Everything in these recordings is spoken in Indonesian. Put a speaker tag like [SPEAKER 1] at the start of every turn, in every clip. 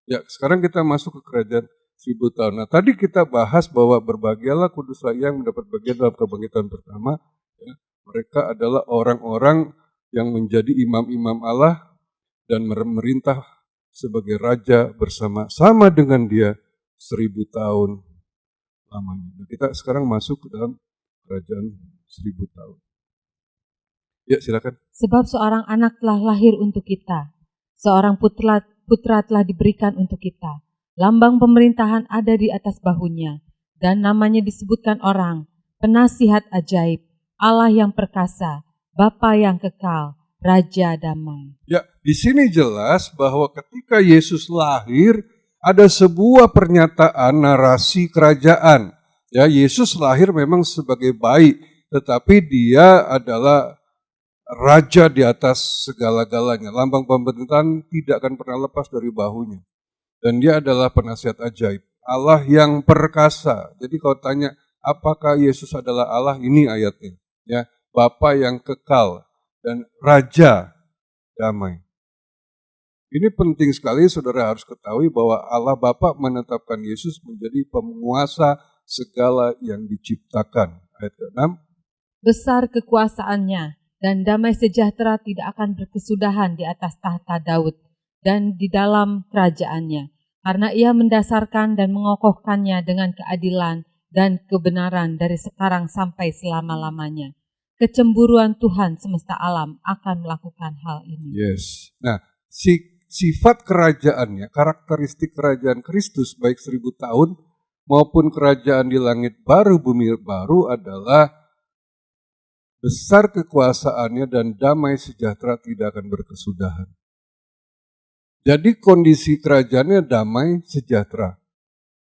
[SPEAKER 1] Ya, sekarang kita masuk ke kerajaan 1000 tahun. Nah, tadi kita bahas bahwa berbahagialah kuduslah yang mendapat bagian dalam kebangkitan pertama. Ya, mereka adalah orang-orang yang menjadi imam-imam Allah dan memerintah sebagai raja bersama-sama dengan dia 1000 tahun lamanya. Nah, kita sekarang masuk ke dalam kerajaan 1000 tahun. Ya, silakan.
[SPEAKER 2] Sebab seorang anak telah lahir untuk kita, seorang putra telah diberikan untuk kita. Lambang pemerintahan ada di atas bahunya, dan namanya disebutkan orang, penasihat ajaib, Allah yang perkasa, Bapa yang kekal, Raja damai.
[SPEAKER 1] Ya, di sini jelas bahwa ketika Yesus lahir, ada sebuah pernyataan narasi kerajaan. Ya, Yesus lahir memang sebagai bayi, tetapi dia adalah raja di atas segala-galanya. Lambang pemerintahan tidak akan pernah lepas dari bahunya. Dan dia adalah penasihat ajaib. Allah yang perkasa. Jadi kalau tanya, apakah Yesus adalah Allah? Ini ayatnya. Ya, Bapa yang kekal dan Raja damai. Ini penting sekali, saudara harus ketahui bahwa Allah Bapa menetapkan Yesus menjadi penguasa segala yang diciptakan. Ayat ke-6.
[SPEAKER 2] Besar kekuasaannya, dan damai sejahtera tidak akan berkesudahan di atas tahta Daud dan di dalam kerajaannya, karena ia mendasarkan dan mengokohkannya dengan keadilan dan kebenaran dari sekarang sampai selama-lamanya. Kecemburuan Tuhan semesta alam akan melakukan hal ini.
[SPEAKER 1] Yes. Nah, sifat kerajaannya, karakteristik kerajaan Kristus baik 1000 tahun maupun kerajaan di langit baru, bumi baru adalah besar kekuasaannya dan damai sejahtera tidak akan berkesudahan. Jadi kondisi kerajaannya damai sejahtera,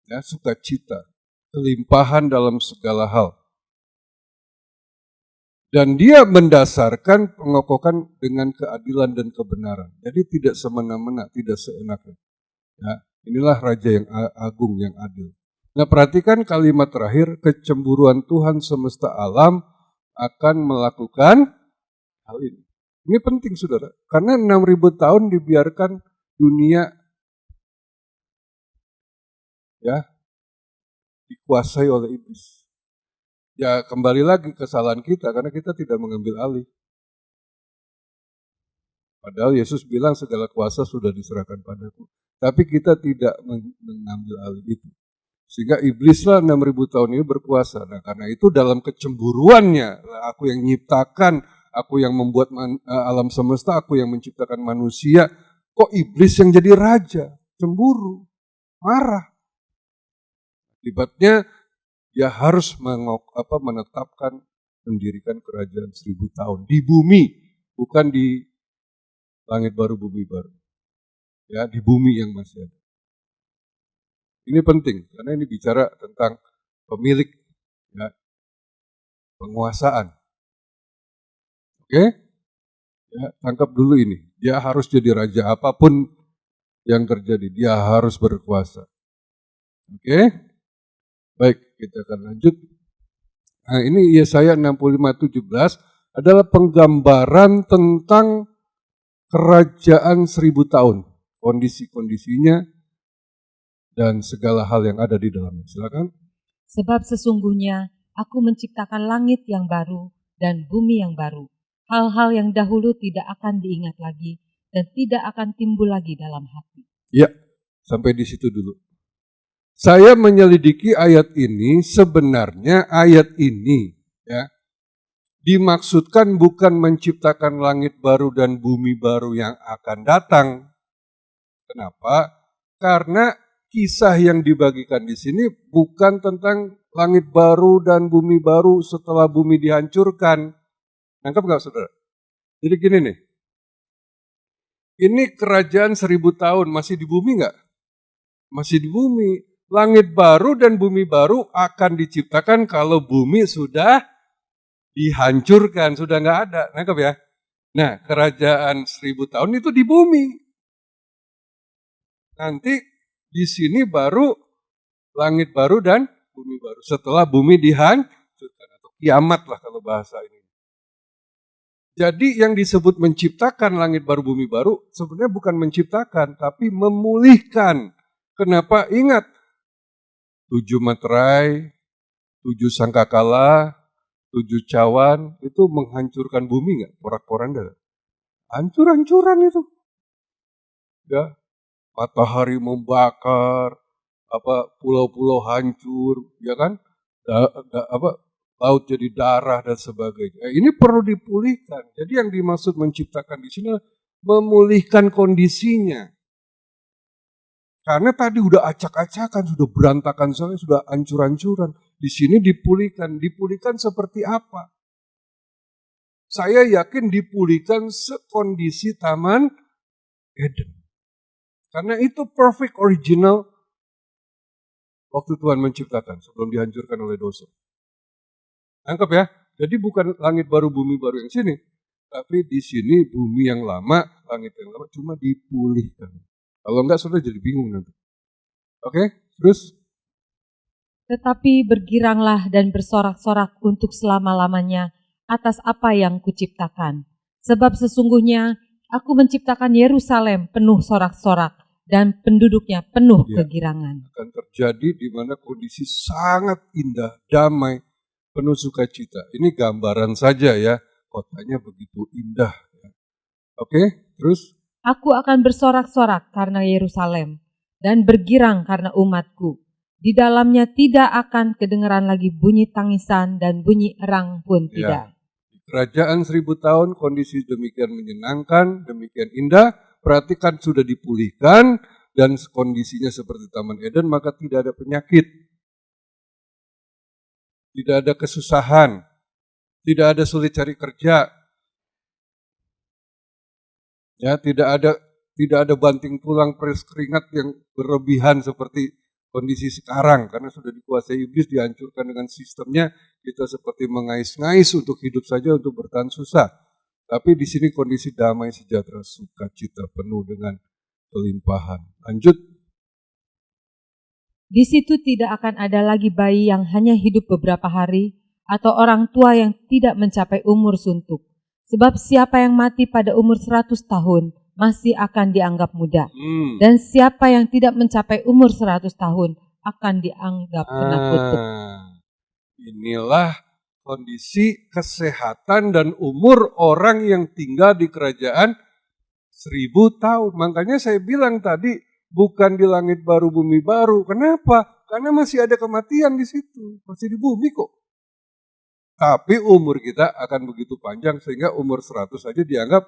[SPEAKER 1] ya, sukacita, kelimpahan dalam segala hal. Dan dia mendasarkan pengokohan dengan keadilan dan kebenaran. Jadi tidak semena-mena, tidak seenaknya. Ya, inilah Raja yang agung, yang adil. Nah, perhatikan kalimat terakhir, kecemburuan Tuhan semesta alam akan melakukan hal ini. Ini penting, saudara, karena 6000 tahun dibiarkan dunia ya dikuasai oleh iblis. Ya, kembali lagi kesalahan kita karena kita tidak mengambil alih. Padahal Yesus bilang segala kuasa sudah diserahkan padaku. Tapi kita tidak mengambil alih itu. Sehingga iblislah 6000 tahun ini berkuasa. Nah, karena itu dalam kecemburuannya, aku yang nyiptakan, aku yang membuat alam semesta, aku yang menciptakan manusia, kok iblis yang jadi raja, cemburu, marah. Akibatnya dia harus menetapkan, mendirikan kerajaan 1000 tahun di bumi, bukan di langit baru, bumi baru. Ya, di bumi yang masih ada. Ini penting, karena ini bicara tentang pemilik, ya, penguasaan. Oke? Ya, tangkap dulu ini. Dia harus jadi raja apapun yang terjadi, dia harus berkuasa. Oke? Baik, kita akan lanjut. Nah, ini Yesaya 65:17 adalah penggambaran tentang kerajaan 1000 tahun. Kondisi-kondisinya dan segala hal yang ada di dalamnya. Silakan.
[SPEAKER 2] Sebab sesungguhnya aku menciptakan langit yang baru dan bumi yang baru. Hal-hal yang dahulu tidak akan diingat lagi dan tidak akan timbul lagi dalam hati.
[SPEAKER 1] Ya, sampai di situ dulu. Saya menyelidiki ayat ini, sebenarnya ayat ini ya dimaksudkan bukan menciptakan langit baru dan bumi baru yang akan datang. Kenapa? Karena kisah yang dibagikan di sini bukan tentang langit baru dan bumi baru setelah bumi dihancurkan. Nangkep nggak, saudara? Jadi gini nih, ini kerajaan 1000 tahun masih di bumi nggak? Masih di bumi. Langit baru dan bumi baru akan diciptakan kalau bumi sudah dihancurkan, sudah nggak ada. Nangkep ya? Nah, kerajaan 1000 tahun itu di bumi. Nanti di sini baru langit baru dan bumi baru. Setelah bumi dihancurkan atau kiamat lah kalau bahasa ini. Jadi yang disebut menciptakan langit baru bumi baru sebenarnya bukan menciptakan tapi memulihkan Kenapa? Ingat, 7 materai, 7 sangkakala, 7 cawan, itu menghancurkan bumi nggak? Porak-poranda. Hancur-hancuran itu. Ya, matahari membakar, pulau-pulau hancur, ya kan? Laut jadi darah dan sebagainya. Ini perlu dipulihkan. Jadi yang dimaksud menciptakan di sini memulihkan kondisinya. Karena tadi udah acak-acakan, sudah berantakan, sudah hancur-hancuran. Di sini dipulihkan. Dipulihkan seperti apa? Saya yakin dipulihkan sekondisi Taman Eden. Karena itu perfect original waktu Tuhan menciptakan sebelum dihancurkan oleh dosa. Anggap ya, jadi bukan langit baru, bumi baru yang sini. Tapi di sini bumi yang lama, langit yang lama cuma dipulihkan. Kalau enggak, sudah jadi bingung nanti. Oke, terus?
[SPEAKER 2] Tetapi bergiranglah dan bersorak-sorak untuk selama-lamanya atas apa yang kuciptakan. Sebab sesungguhnya aku menciptakan Yerusalem penuh sorak-sorak dan penduduknya penuh kegirangan.
[SPEAKER 1] Akan terjadi di mana kondisi sangat indah, damai, penuh sukacita. Ini gambaran saja ya, kotanya begitu indah. Oke, terus?
[SPEAKER 2] Aku akan bersorak-sorak karena Yerusalem dan bergirang karena umatku. Di dalamnya tidak akan kedengaran lagi bunyi tangisan dan bunyi erang pun tidak.
[SPEAKER 1] Kerajaan 1000 tahun kondisi demikian menyenangkan, demikian indah. Perhatikan sudah dipulihkan dan kondisinya seperti Taman Eden, maka tidak ada penyakit. Tidak ada kesusahan. Tidak ada sulit cari kerja. Ya, tidak ada banting tulang, peres keringat yang berlebihan seperti kondisi sekarang, karena sudah dikuasai iblis, dihancurkan dengan sistemnya. Kita seperti mengais-ngais untuk hidup saja, untuk bertahan susah. Tapi di sini kondisi damai, sejahtera, sukacita, penuh dengan kelimpahan. Lanjut.
[SPEAKER 2] Di situ tidak akan ada lagi bayi yang hanya hidup beberapa hari, atau orang tua yang tidak mencapai umur suntuk. Sebab siapa yang mati pada umur 100 tahun masih akan dianggap muda. Dan siapa yang tidak mencapai umur 100 tahun akan dianggap kena kutuk.
[SPEAKER 1] Inilah kondisi kesehatan dan umur orang yang tinggal di kerajaan 1000 tahun. Makanya saya bilang tadi, bukan di langit baru, bumi baru. Kenapa? Karena masih ada kematian di situ. Masih di bumi kok. Tapi umur kita akan begitu panjang sehingga umur 100 saja dianggap,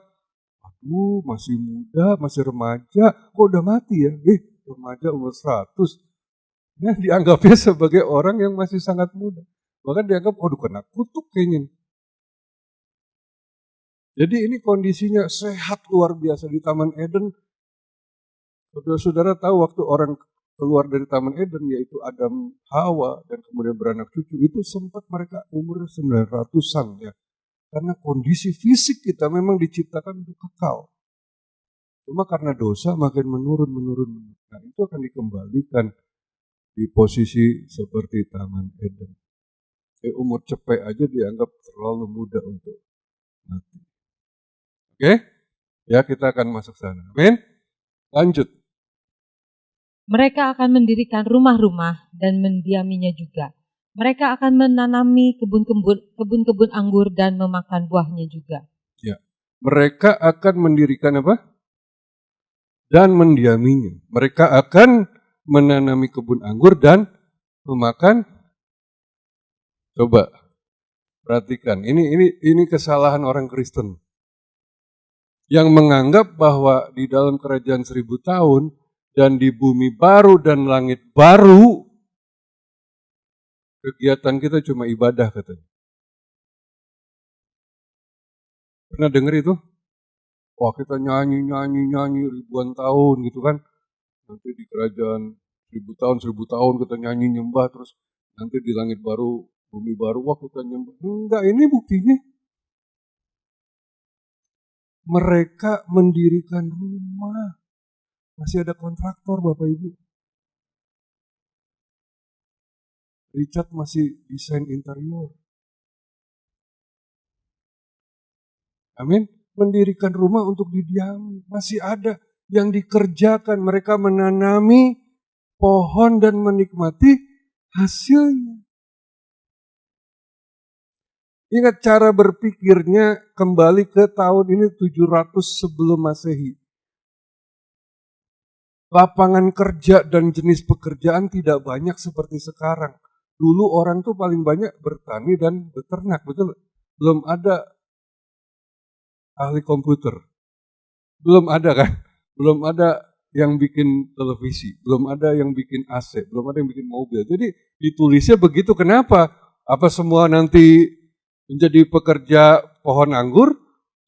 [SPEAKER 1] aduh masih muda, masih remaja, kok udah mati ya? Remaja umur 100. Ya, dianggapnya sebagai orang yang masih sangat muda. Bahkan dianggap, aduh kena kutuk kayaknya. Jadi ini kondisinya sehat luar biasa di Taman Eden. Saudara-saudara tahu waktu orang keluar dari Taman Eden, yaitu Adam, Hawa, dan kemudian beranak cucu, itu sempat mereka umur 900-an ya. Karena kondisi fisik kita memang diciptakan untuk kekal. Cuma karena dosa makin menurun. Nah itu akan dikembalikan di posisi seperti Taman Eden. Umur cepet aja dianggap terlalu muda untuk mati. Oke? Ya kita akan masuk sana. Amin? Lanjut.
[SPEAKER 2] Mereka akan mendirikan rumah-rumah dan mendiaminya juga. Mereka akan menanami kebun-kebun anggur dan memakan buahnya juga.
[SPEAKER 1] Ya, mereka akan mendirikan apa? Dan mendiaminya. Mereka akan menanami kebun anggur dan memakan. Coba perhatikan, ini kesalahan orang Kristen yang menganggap bahwa di dalam kerajaan 1000 tahun dan di bumi baru dan langit baru, kegiatan kita cuma ibadah katanya. Pernah dengar itu? Wah kita nyanyi ribuan tahun gitu kan. Nanti di kerajaan 1000 tahun kita nyanyi nyembah, terus nanti di langit baru, bumi baru, wah kita nyembah. Enggak, ini buktinya. Mereka mendirikan rumah. Masih ada kontraktor Bapak Ibu. Richard masih desain interior. Amin. Mendirikan rumah untuk didiami. Masih ada yang dikerjakan. Mereka menanami pohon dan menikmati hasilnya. Ingat cara berpikirnya kembali ke tahun ini 700 sebelum Masehi. Lapangan kerja dan jenis pekerjaan tidak banyak seperti sekarang. Dulu orang tuh paling banyak bertani dan beternak, betul? Belum ada ahli komputer. Belum ada kan? Belum ada yang bikin televisi, belum ada yang bikin AC, belum ada yang bikin mobil. Jadi ditulisnya begitu, kenapa? Apa semua nanti menjadi pekerja pohon anggur,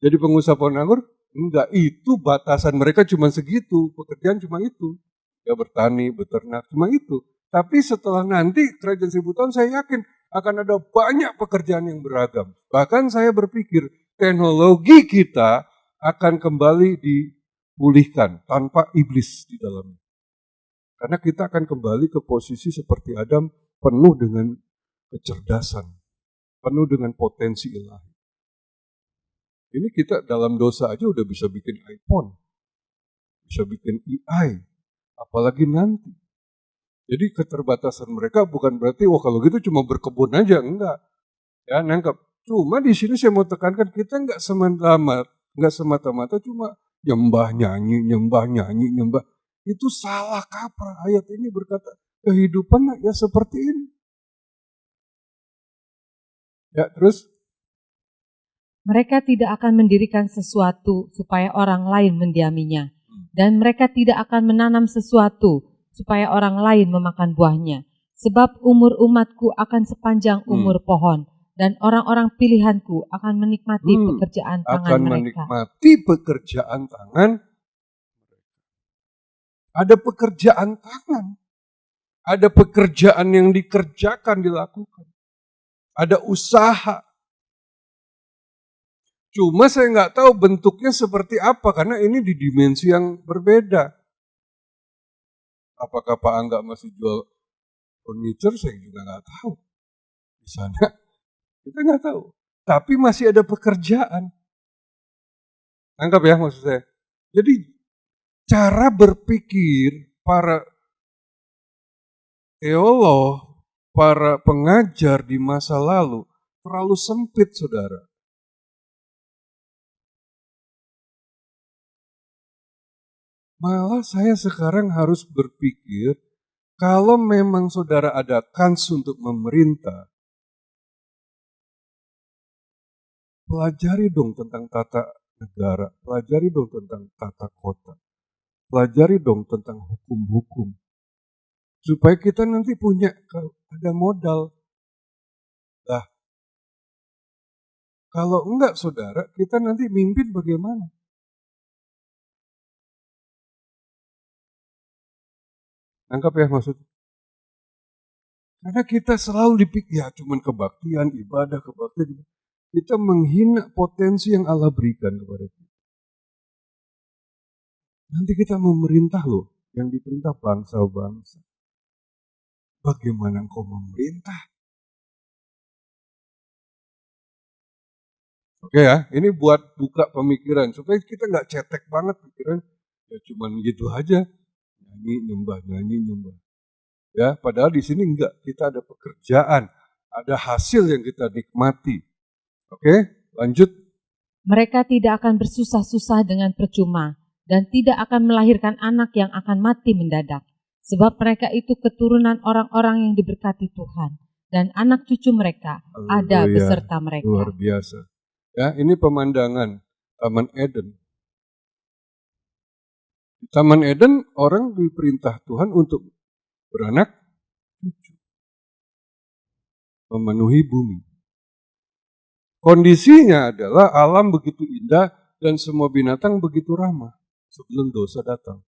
[SPEAKER 1] jadi pengusaha pohon anggur? Enggak, itu batasan mereka cuma segitu, pekerjaan cuma itu. Ya bertani, beternak, cuma itu. Tapi setelah nanti kerajaan 1000 tahun saya yakin akan ada banyak pekerjaan yang beragam. Bahkan saya berpikir teknologi kita akan kembali dipulihkan tanpa iblis di dalamnya. Karena kita akan kembali ke posisi seperti Adam, penuh dengan kecerdasan, penuh dengan potensi ilahi. Ini kita dalam dosa aja udah bisa bikin iPhone, bisa bikin AI, apalagi nanti. Jadi keterbatasan mereka bukan berarti, wah kalau gitu cuma berkebun aja, enggak. Ya nangkap. Cuma di sini saya mau tekankan, kita enggak semata-mata cuma nyembah nyanyi. Itu salah kaprah. Ayat ini berkata kehidupan ya seperti ini. Ya terus.
[SPEAKER 2] Mereka tidak akan mendirikan sesuatu supaya orang lain mendiaminya. Dan mereka tidak akan menanam sesuatu supaya orang lain memakan buahnya. Sebab umur umatku akan sepanjang umur pohon. Dan orang-orang pilihanku akan menikmati pekerjaan tangan
[SPEAKER 1] akan
[SPEAKER 2] mereka.
[SPEAKER 1] Menikmati pekerjaan tangan. Ada pekerjaan tangan. Ada pekerjaan yang dikerjakan, dilakukan. Ada usaha. Cuma saya nggak tahu bentuknya seperti apa, karena ini di dimensi yang berbeda. Apakah Pak Angga masih jual furniture, saya juga nggak tahu. Di sana, kita nggak tahu. Tapi masih ada pekerjaan. Anggap ya maksud saya. Jadi cara berpikir para teolog, para pengajar di masa lalu terlalu sempit, saudara. Malah saya sekarang harus berpikir, kalau memang saudara ada kans untuk memerintah, pelajari dong tentang tata negara, pelajari dong tentang tata kota, pelajari dong tentang hukum-hukum. Supaya kita nanti punya, ada modal. Lah, kalau enggak saudara, kita nanti mimpin bagaimana? Anggap ya maksudnya. Karena kita selalu dipikir, ya cuman kebaktian, ibadah, kebaktian. Kita menghina potensi yang Allah berikan kepada kita. Nanti kita memerintah loh, yang diperintah bangsa-bangsa. Bagaimana engkau memerintah? Oke ya, ini buat buka pemikiran, supaya kita nggak cetek banget pikiran, ya cuman gitu aja. Nyanyi, nyembah. Ya, padahal di sini enggak, kita ada pekerjaan, ada hasil yang kita nikmati. Oke, lanjut.
[SPEAKER 2] Mereka tidak akan bersusah-susah dengan percuma dan tidak akan melahirkan anak yang akan mati mendadak. Sebab mereka itu keturunan orang-orang yang diberkati Tuhan dan anak cucu mereka ada beserta mereka.
[SPEAKER 1] Luar biasa. Ya, ini pemandangan Taman Eden. Di Taman Eden orang diperintah Tuhan untuk beranak cucu, memenuhi bumi. Kondisinya adalah alam begitu indah dan semua binatang begitu ramah sebelum dosa datang.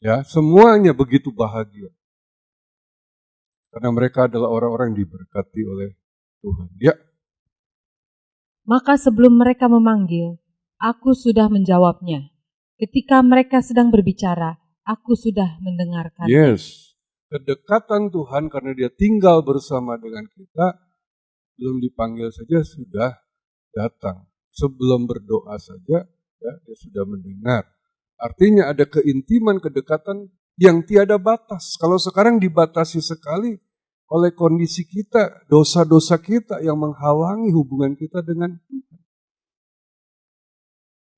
[SPEAKER 1] Ya, semuanya begitu bahagia. Karena mereka adalah orang-orang yang diberkati oleh Tuhan. Ya.
[SPEAKER 2] Maka sebelum mereka memanggil, aku sudah menjawabnya. Ketika mereka sedang berbicara, aku sudah mendengarkan.
[SPEAKER 1] Yes. Kedekatan Tuhan karena dia tinggal bersama dengan kita, belum dipanggil saja sudah datang. Sebelum berdoa saja, ya, dia sudah mendengar. Artinya ada keintiman, kedekatan yang tiada batas. Kalau sekarang dibatasi sekali oleh kondisi kita, dosa-dosa kita yang menghalangi hubungan kita dengan Tuhan.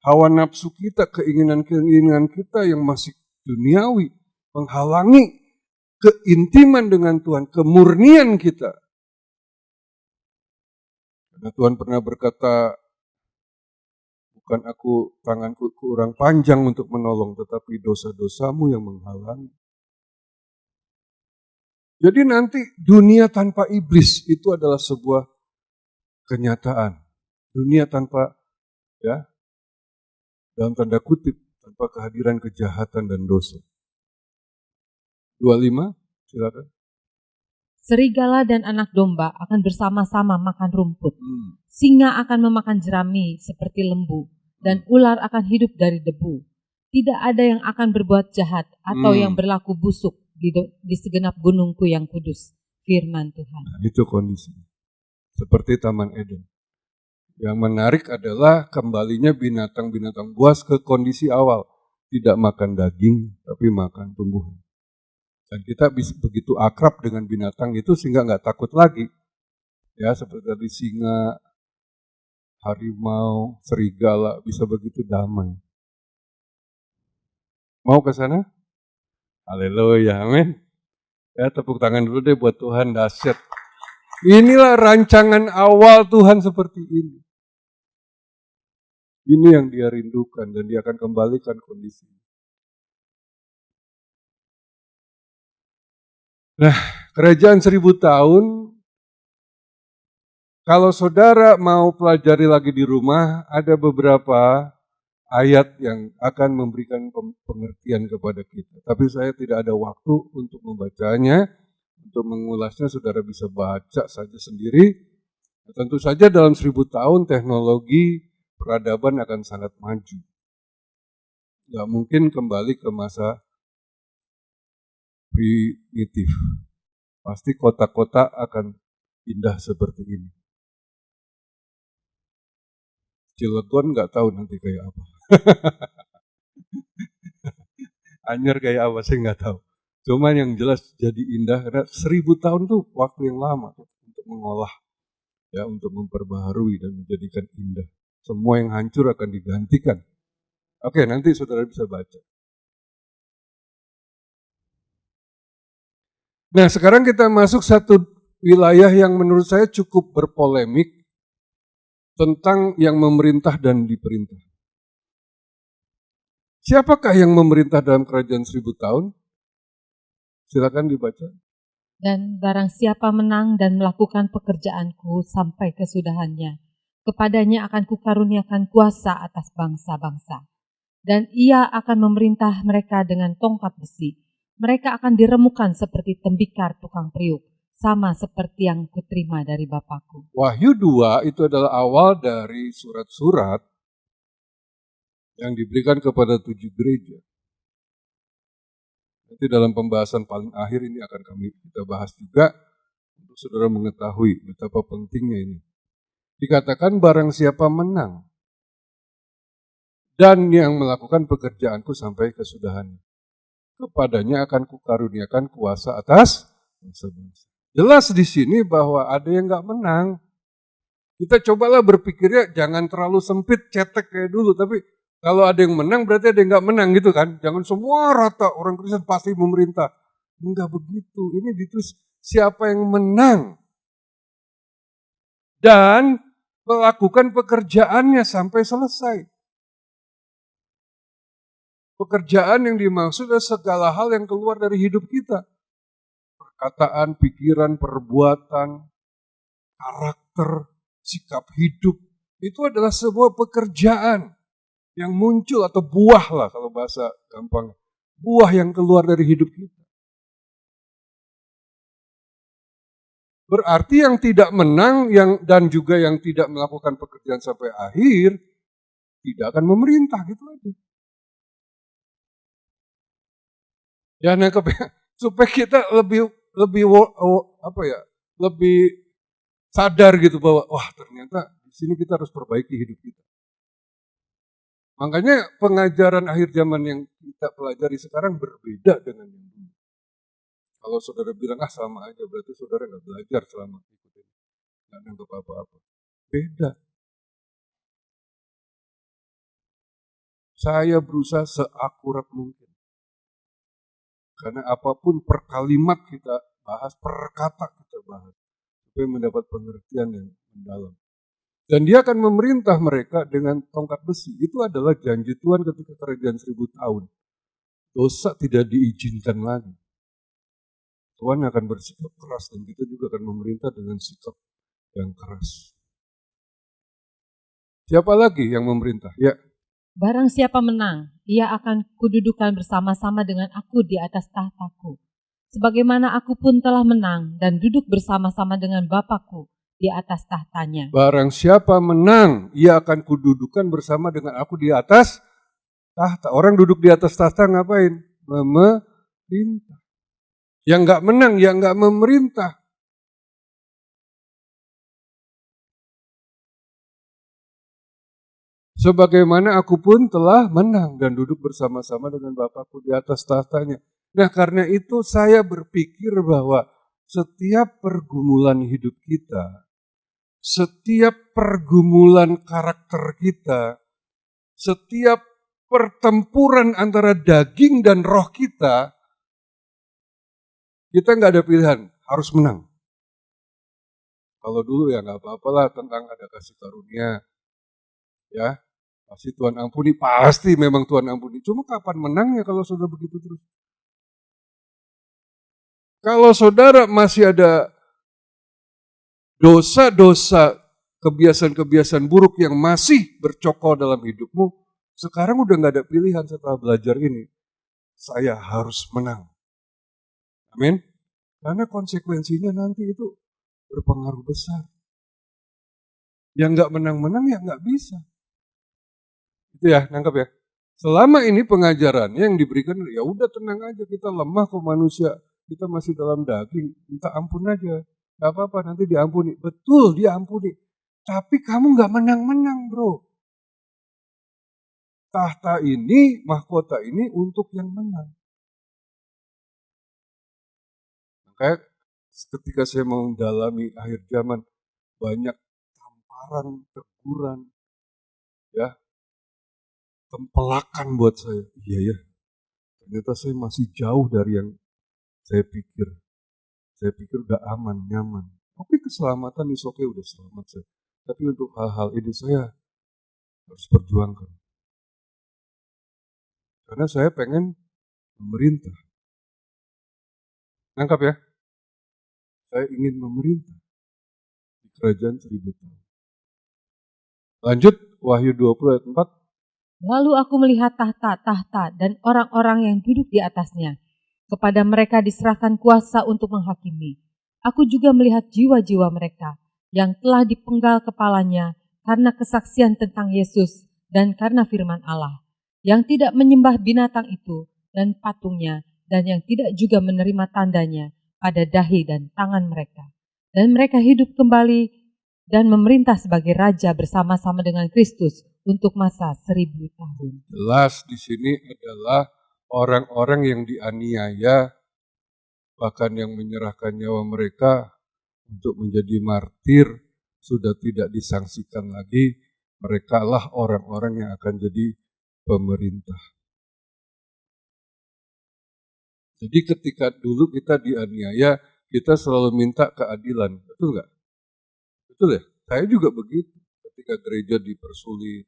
[SPEAKER 1] Hawa nafsu kita, keinginan-keinginan kita yang masih duniawi, menghalangi keintiman dengan Tuhan, kemurnian kita. Karena Tuhan pernah berkata, bukan tanganku kurang panjang untuk menolong, tetapi dosa-dosamu yang menghalangi. Jadi nanti dunia tanpa iblis itu adalah sebuah kenyataan. Dunia tanpa, dalam tanda kutip, tanpa kehadiran kejahatan dan dosa. 25, silakan.
[SPEAKER 2] Serigala dan anak domba akan bersama-sama makan rumput. Singa akan memakan jerami seperti lembu, dan ular akan hidup dari debu. Tidak ada yang akan berbuat jahat atau yang berlaku busuk di segenap gunungku yang kudus. Firman Tuhan.
[SPEAKER 1] Nah, itu kondisi. Seperti Taman Eden. Yang menarik adalah kembalinya binatang-binatang buas ke kondisi awal. Tidak makan daging, tapi makan tumbuhan. Dan kita bisa begitu akrab dengan binatang itu sehingga nggak takut lagi. Ya, seperti tadi singa, harimau, serigala bisa begitu damai. Mau ke sana? Haleluya, amin. Ya, tepuk tangan dulu deh buat Tuhan, dahsyat. Inilah rancangan awal Tuhan seperti ini. Ini yang dia rindukan dan dia akan kembalikan kondisi. Nah, kerajaan 1000 tahun, kalau saudara mau pelajari lagi di rumah, ada beberapa ayat yang akan memberikan pengertian kepada kita. Tapi saya tidak ada waktu untuk membacanya, untuk mengulasnya saudara bisa baca saja sendiri. Tentu saja dalam 1000 tahun teknologi peradaban akan sangat maju. Gak mungkin kembali ke masa primitif. Pasti kota-kota akan indah seperti ini. Cilegon nggak tahu nanti kayak apa. Anyer kayak apa saya nggak tahu. Cuman yang jelas jadi indah karena 1000 tahun tuh waktu yang lama untuk mengolah, ya, untuk memperbaharui dan menjadikan indah. Semua yang hancur akan digantikan. Oke, nanti saudara bisa baca. Nah, sekarang kita masuk satu wilayah yang menurut saya cukup berpolemik tentang yang memerintah dan diperintah. Siapakah yang memerintah dalam kerajaan 1000 tahun? Silakan dibaca.
[SPEAKER 2] Dan barang siapa menang dan melakukan pekerjaanku sampai kesudahannya, kepadanya akan kukaruniakan kuasa atas bangsa-bangsa. Dan ia akan memerintah mereka dengan tongkat besi. Mereka akan diremukkan seperti tembikar tukang periuk, sama seperti yang kuterima dari Bapakku.
[SPEAKER 1] Wahyu 2 itu adalah awal dari surat-surat yang diberikan kepada 7 gereja. Nanti dalam pembahasan paling akhir ini akan kita bahas juga untuk saudara mengetahui betapa pentingnya ini. Dikatakan barang siapa menang dan yang melakukan pekerjaanku sampai kesudahannya, kepadanya akan kukaruniakan kuasa atas bangsa-bangsa. Jelas di sini bahwa ada yang nggak menang. Kita cobalah berpikirnya jangan terlalu sempit, cetek kayak dulu. Tapi kalau ada yang menang berarti ada yang nggak menang gitu kan. Jangan semua rata orang Kristen pasti memerintah. Enggak begitu. Ini ditulis siapa yang menang dan melakukan pekerjaannya sampai selesai. Pekerjaan yang dimaksud adalah segala hal yang keluar dari hidup kita. Perkataan, pikiran, perbuatan, karakter, sikap hidup. Itu adalah sebuah pekerjaan yang muncul atau buah lah kalau bahasa gampang. Buah yang keluar dari hidup kita. Berarti yang tidak menang dan juga yang tidak melakukan pekerjaan sampai akhir tidak akan memerintah gitu aja. Ya, nah, supaya kita lebih sadar gitu bahwa wah ternyata di sini kita harus perbaiki hidup kita. Makanya pengajaran akhir zaman yang kita pelajari sekarang berbeda dengan yang dulu. Kalau saudara bilang, sama aja, berarti saudara nggak belajar selama ikutin. Nggak nangkep apa-apa. Beda. Saya berusaha seakurat mungkin. Karena apapun per kalimat kita bahas, per kata kita bahas. Supaya mendapat pengertian yang mendalam. Dan dia akan memerintah mereka dengan tongkat besi. Itu adalah janji Tuhan ketika kerajaan 1000 tahun. Dosa tidak diizinkan lagi. Tuhan akan bersikap keras dan kita juga akan memerintah dengan sikap yang keras. Siapa lagi yang memerintah? Ya.
[SPEAKER 2] Barang siapa menang, ia akan kududukan bersama-sama dengan aku di atas tahtaku. Sebagaimana aku pun telah menang dan duduk bersama-sama dengan Bapakku di atas tahtanya.
[SPEAKER 1] Barang siapa menang, ia akan kududukan bersama dengan aku di atas tahta. Orang duduk di atas tahta ngapain? Memerintah. Yang nggak menang, yang nggak memerintah. Sebagaimana aku pun telah menang dan duduk bersama-sama dengan Bapakku di atas tahtanya. Nah, karena itu saya berpikir bahwa setiap pergumulan hidup kita, setiap pergumulan karakter kita, setiap pertempuran antara daging dan roh kita nggak ada pilihan, harus menang. Kalau dulu ya nggak apa-apa lah tentang ada kasih karunia, ya pasti Tuhan ampuni, pasti memang Tuhan ampuni. Cuma kapan menangnya kalau sudah begitu terus? Kalau saudara masih ada dosa-dosa, kebiasaan-kebiasaan buruk yang masih bercokol dalam hidupmu, sekarang udah nggak ada pilihan setelah belajar ini. Saya harus menang. Amin. Karena konsekuensinya nanti itu berpengaruh besar. Yang nggak menang-menang ya nggak bisa. Itu ya, nangkep ya. Selama ini pengajarannya yang diberikan, ya udah tenang aja, kita lemah kok manusia, kita masih dalam daging, minta ampun aja, nggak apa-apa nanti diampuni. Betul diampuni, tapi kamu nggak menang-menang bro. Tahta ini, mahkota ini untuk yang menang. Makanya ketika saya mendalami akhir zaman, banyak tamparan, teguran, ya, tempelakan buat saya. Iya ya, ternyata saya masih jauh dari yang saya pikir. Saya pikir udah aman, nyaman. Oke, keselamatan is oke, udah selamat saya. Tapi untuk hal-hal ini saya harus perjuangkan. Karena saya pengen memerintah. Nangkap ya? Saya ingin memerintah di kerajaan 1000 tahun. Lanjut, Wahyu 20 ayat 4.
[SPEAKER 2] Lalu aku melihat tahta-tahta dan orang-orang yang duduk di atasnya. Kepada mereka diserahkan kuasa untuk menghakimi. Aku juga melihat jiwa-jiwa mereka yang telah dipenggal kepalanya karena kesaksian tentang Yesus dan karena firman Allah, yang tidak menyembah binatang itu dan patungnya, dan yang tidak juga menerima tandanya pada dahi dan tangan mereka. Dan mereka hidup kembali dan memerintah sebagai raja bersama-sama dengan Kristus untuk masa 1000 tahun.
[SPEAKER 1] Jelas di sini adalah orang-orang yang dianiaya, bahkan yang menyerahkan nyawa mereka untuk menjadi martir, sudah tidak disangsikan lagi. Mereka lah orang-orang yang akan jadi pemerintah. Jadi ketika dulu kita dianiaya, kita selalu minta keadilan. Betul nggak? Betul ya? Saya juga begitu. Ketika gereja dipersulit,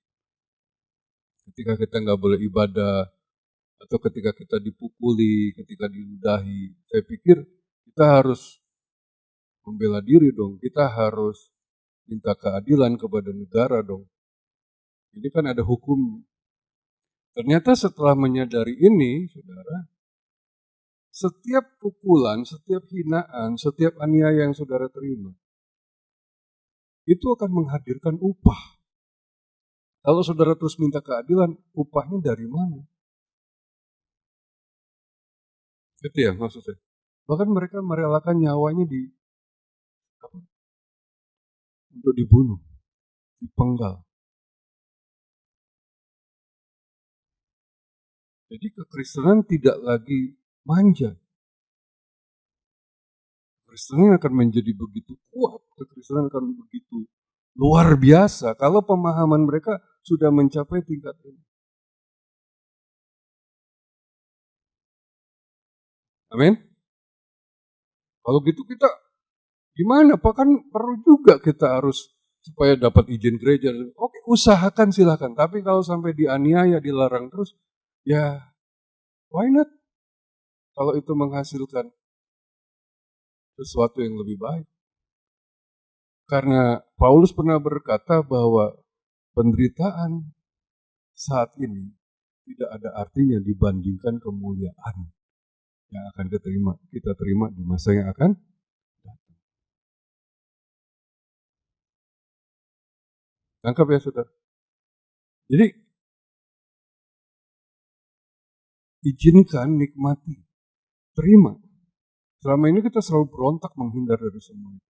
[SPEAKER 1] ketika kita nggak boleh ibadah, atau ketika kita dipukuli, ketika diludahi, saya pikir kita harus membela diri dong. Kita harus minta keadilan kepada negara dong. Ini kan ada hukumnya. Ternyata setelah menyadari ini, saudara, setiap pukulan, setiap hinaan, setiap aniaya yang saudara terima, itu akan menghadirkan upah. Kalau saudara terus minta keadilan, upahnya dari mana? Itu ya maksud saya. Bahkan mereka merelakan nyawanya untuk dibunuh, dipenggal. Jadi kekristenan tidak lagi manja. Kekristenan akan menjadi begitu kuat, kekristenan akan begitu luar biasa kalau pemahaman mereka sudah mencapai tingkat ini. Amin. Kalau gitu kita gimana Pak? Kan perlu juga kita harus supaya dapat izin gereja. Oke, usahakan silakan. Tapi kalau sampai dianiaya, dilarang terus, ya why not? Kalau itu menghasilkan sesuatu yang lebih baik. Karena Paulus pernah berkata bahwa penderitaan saat ini tidak ada artinya dibandingkan kemuliaan yang akan kita terima di masa yang akan datang. Tangkap ya saudara. Jadi izinkan, nikmati, terima. Selama ini kita selalu berontak menghindar dari semua itu.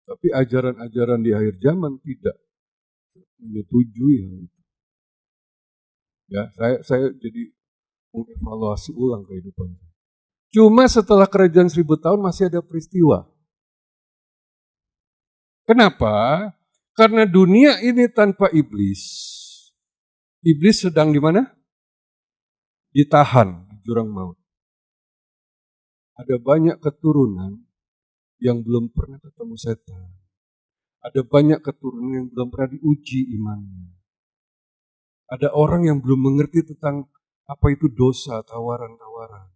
[SPEAKER 1] Tapi ajaran-ajaran di akhir zaman tidak menyetujui hal itu. Ya, saya jadi mengevaluasi ulang kehidupan. Cuma setelah kerajaan 1000 tahun masih ada peristiwa. Kenapa? Karena dunia ini tanpa iblis. Iblis sedang di mana? Ditahan di jurang maut. Ada banyak keturunan yang belum pernah ketemu setan. Ada banyak keturunan yang belum pernah diuji imannya. Ada orang yang belum mengerti tentang apa itu dosa, tawaran-tawaran.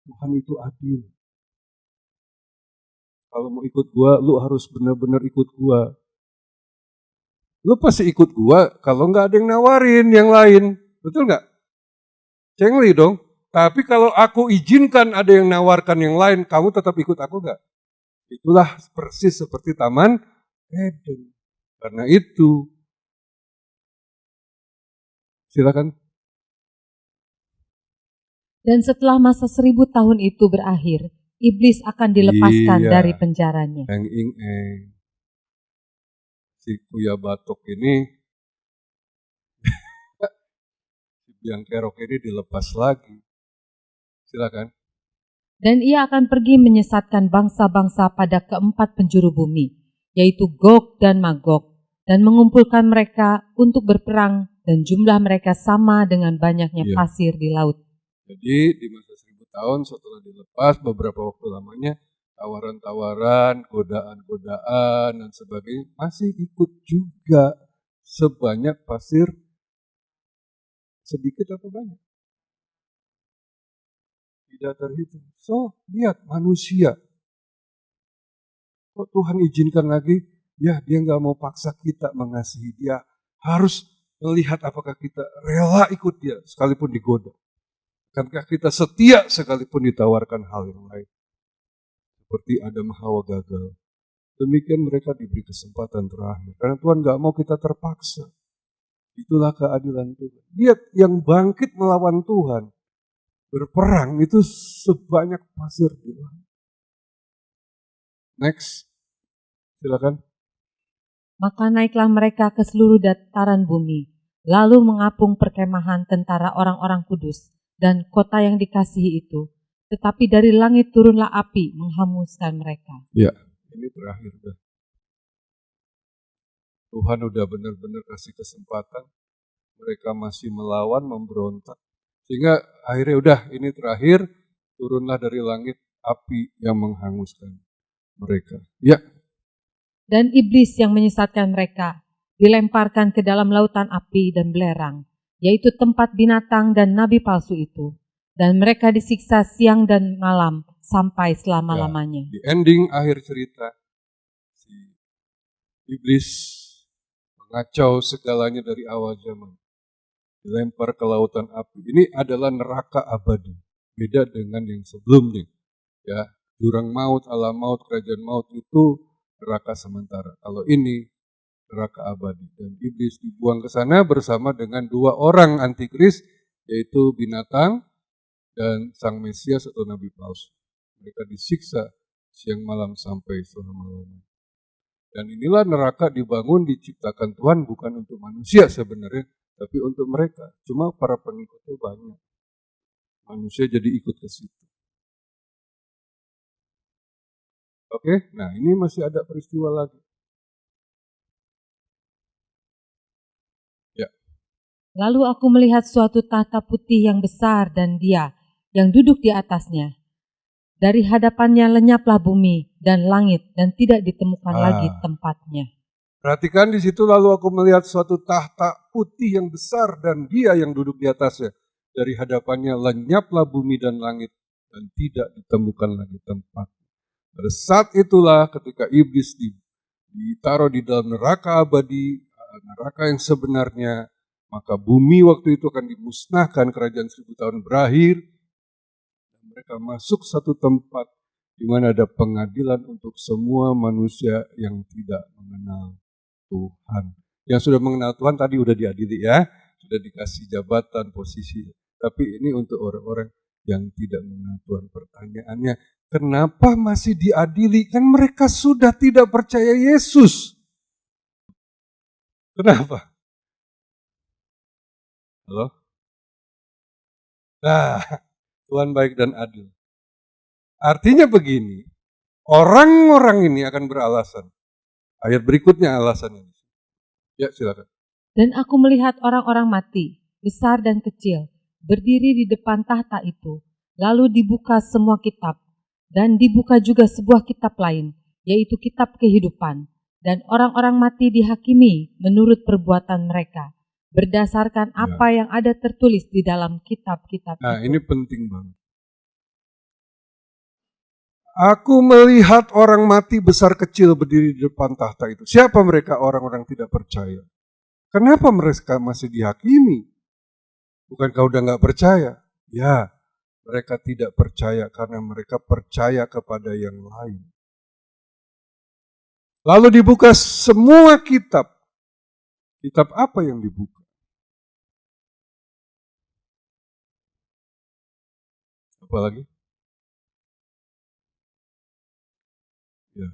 [SPEAKER 1] Tuhan itu adil. Kalau mau ikut gua, lu harus benar-benar ikut gua. Lu pasti ikut gua kalau nggak ada yang nawarin yang lain. Betul nggak? Cengli dong. Tapi kalau aku izinkan ada yang nawarkan yang lain, kamu tetap ikut aku nggak? Itulah persis seperti Taman Eden. Karena itu, silakan.
[SPEAKER 2] Dan setelah masa 1000 tahun itu berakhir, iblis akan dilepaskan dari penjaranya.
[SPEAKER 1] Eng-ing-eng. Si Kuya Batok ini, si Biang Kerok ini dilepas lagi. Silakan.
[SPEAKER 2] Dan ia akan pergi menyesatkan bangsa-bangsa pada keempat penjuru bumi, yaitu Gog dan Magog, dan mengumpulkan mereka untuk berperang, dan jumlah mereka sama dengan banyaknya pasir di laut.
[SPEAKER 1] Jadi di masa 1000 tahun setelah dilepas, beberapa waktu lamanya, tawaran-tawaran, godaan-godaan, dan sebagainya masih ikut juga sebanyak pasir sedikit atau banyak. Tidak terhitung. So, lihat manusia. Kok Tuhan izinkan lagi? Ya, dia nggak mau paksa kita mengasihi dia. Harus melihat apakah kita rela ikut dia, sekalipun digoda. Akankah kita setia sekalipun ditawarkan hal yang lain. Seperti Adam Hawa gagal. Demikian mereka diberi kesempatan terakhir. Karena Tuhan gak mau kita terpaksa. Itulah keadilan Tuhan. Lihat yang bangkit melawan Tuhan. Berperang itu sebanyak pasir di laut. Next. Silakan.
[SPEAKER 2] Maka naiklah mereka ke seluruh dataran bumi, lalu mengapung perkemahan tentara orang-orang kudus dan kota yang dikasihi itu. Tetapi dari langit turunlah api menghanguskan mereka.
[SPEAKER 1] Ya, ini terakhir. Tuhan udah benar-benar kasih kesempatan. Mereka masih melawan, memberontak. Sehingga akhirnya udah ini terakhir, turunlah dari langit api yang menghanguskan mereka. Ya.
[SPEAKER 2] Dan iblis yang menyesatkan mereka dilemparkan ke dalam lautan api dan belerang, yaitu tempat binatang dan nabi palsu itu. Dan mereka disiksa siang dan malam sampai selama-lamanya.
[SPEAKER 1] Di ending akhir cerita, si iblis mengacau segalanya dari awal zaman. Dilempar ke lautan api. Ini adalah neraka abadi. Beda dengan yang sebelumnya. Ya, jurang maut, alam maut, kerajaan maut itu neraka sementara. Kalau ini neraka abadi. Dan iblis dibuang ke sana bersama dengan 2 orang antikris, yaitu binatang dan sang Mesias atau Nabi palsu. Mereka disiksa siang malam sampai selama-lamanya. Dan inilah neraka dibangun, diciptakan Tuhan bukan untuk manusia sebenarnya, tapi untuk mereka. Cuma para pengikutnya banyak. Manusia jadi ikut ke situ. Oke, nah ini masih ada peristiwa lagi. Ya.
[SPEAKER 2] Lalu aku melihat suatu tahta putih yang besar dan Dia yang duduk di atasnya. Dari hadapannya lenyaplah bumi dan langit dan tidak ditemukan lagi tempatnya.
[SPEAKER 1] Perhatikan di situ, lalu aku melihat suatu tahta putih yang besar dan Dia yang duduk di atasnya. Dari hadapannya lenyaplah bumi dan langit dan tidak ditemukan lagi tempat. Pada saat itulah ketika iblis ditaruh di dalam neraka abadi, neraka yang sebenarnya, maka bumi waktu itu akan dimusnahkan, kerajaan 1000 tahun berakhir. Mereka masuk satu tempat di mana ada pengadilan untuk semua manusia yang tidak mengenal Tuhan. Yang sudah mengenal Tuhan tadi udah diadili ya, sudah dikasih jabatan, posisi. Tapi ini untuk orang-orang yang tidak mengenal Tuhan. Pertanyaannya, kenapa masih diadili? Kan mereka sudah tidak percaya Yesus. Kenapa? Halo? Nah, Tuhan baik dan adil. Artinya begini, orang-orang ini akan beralasan. Ayat berikutnya alasannya. Ya, silakan.
[SPEAKER 2] Dan aku melihat orang-orang mati, besar dan kecil, berdiri di depan tahta itu. Lalu dibuka semua kitab, dan dibuka juga sebuah kitab lain, yaitu kitab kehidupan. Dan orang-orang mati dihakimi menurut perbuatan mereka, berdasarkan apa yang ada tertulis di dalam kitab-kitab itu.
[SPEAKER 1] Nah, ini penting banget. Aku melihat orang mati besar kecil berdiri di depan tahta itu. Siapa mereka? Orang-orang tidak percaya. Kenapa mereka masih dihakimi? Bukankah udah gak percaya? Ya, mereka tidak percaya karena mereka percaya kepada yang lain. Lalu dibuka semua kitab. Kitab apa yang dibuka? Apalagi? Ya.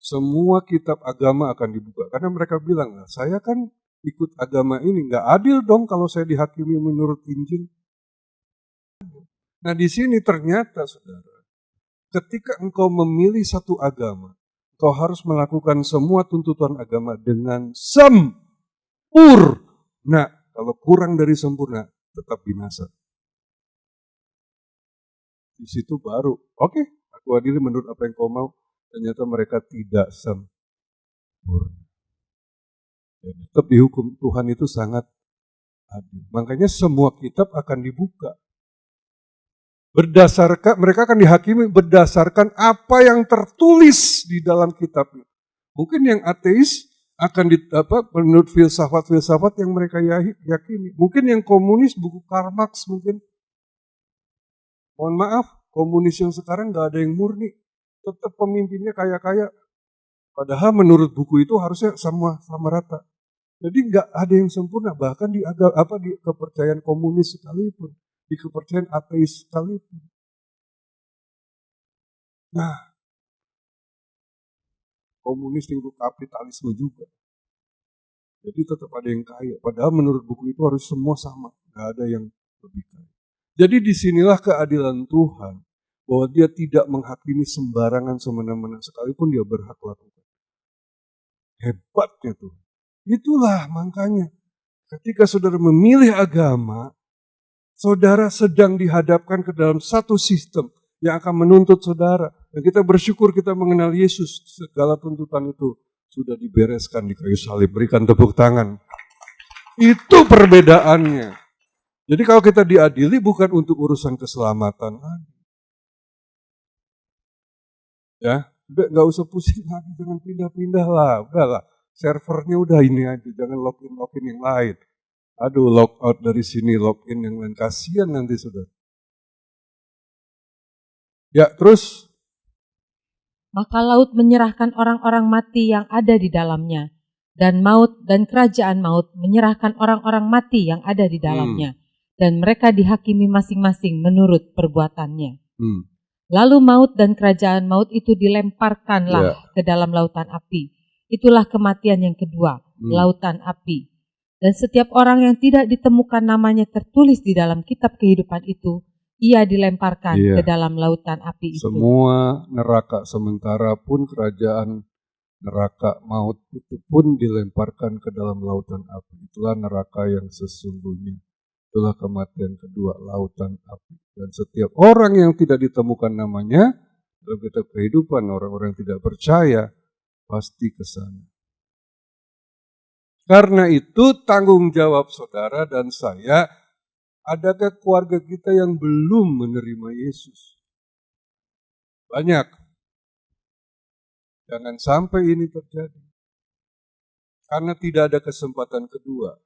[SPEAKER 1] Semua kitab agama akan dibuka. Karena mereka bilang, saya kan ikut agama ini. Nggak adil dong kalau saya dihakimi menurut Injil. Nah di sini ternyata saudara, ketika engkau memilih satu agama, engkau harus melakukan semua tuntutan agama dengan sempurna. Kalau kurang dari sempurna, tetap binasa. Di situ baru, oke, aku adili menurut apa yang kau mau. Ternyata mereka tidak sempurna. Ya, tetap dihukum. Tuhan itu sangat adil. Makanya semua kitab akan dibuka. Berdasarkan, mereka akan dihakimi berdasarkan apa yang tertulis di dalam kitab itu. Mungkin yang ateis akan menurut filsafat-filsafat yang mereka yakini. Mungkin yang komunis buku Karl Marx mungkin. Mohon maaf, komunis yang sekarang gak ada yang murni. Tetap pemimpinnya kaya-kaya. Padahal menurut buku itu harusnya sama rata. Jadi nggak ada yang sempurna, bahkan di kepercayaan komunis sekalipun, di kepercayaan ateis sekalipun. Nah, komunis itu kapitalisme juga. Jadi tetap ada yang kaya. Padahal menurut buku itu harus semua sama, nggak ada yang lebih kaya. Jadi disinilah keadilan Tuhan, bahwa Dia tidak menghakimi sembarangan semena-mena sekalipun Dia berhak lakukan. Hebatnya Tuhan. Itulah makanya ketika saudara memilih agama, saudara sedang dihadapkan ke dalam satu sistem yang akan menuntut saudara. Dan kita bersyukur kita mengenal Yesus, segala tuntutan itu sudah dibereskan di kayu salib. Berikan tepuk tangan. Itu perbedaannya. Jadi kalau kita diadili bukan untuk urusan keselamatan lagi. Ya, udah nggak usah pusing lagi, jangan pindah-pindah lah, udahlah. Servernya udah ini aja, jangan login yang lain. Aduh, log out dari sini, login yang lain. Kasihan nanti sudah. Ya, terus.
[SPEAKER 2] Maka laut menyerahkan orang-orang mati yang ada di dalamnya. Dan maut dan kerajaan maut menyerahkan orang-orang mati yang ada di dalamnya. Dan mereka dihakimi masing-masing menurut perbuatannya. Lalu maut dan kerajaan maut itu dilemparkanlah ke dalam lautan api. Itulah kematian yang kedua, lautan api. Dan setiap orang yang tidak ditemukan namanya tertulis di dalam kitab kehidupan itu, ia dilemparkan ke dalam lautan api itu.
[SPEAKER 1] Semua neraka sementara pun kerajaan neraka maut itu pun dilemparkan ke dalam lautan api. Itulah neraka yang sesungguhnya. Itulah kematian kedua, lautan api. Dan setiap orang yang tidak ditemukan namanya dalam kitab kehidupan, orang-orang yang tidak percaya pasti ke sana. Karena itu tanggung jawab saudara dan saya, adakah keluarga kita yang belum menerima Yesus? Banyak. Jangan sampai ini terjadi. Karena tidak ada kesempatan kedua.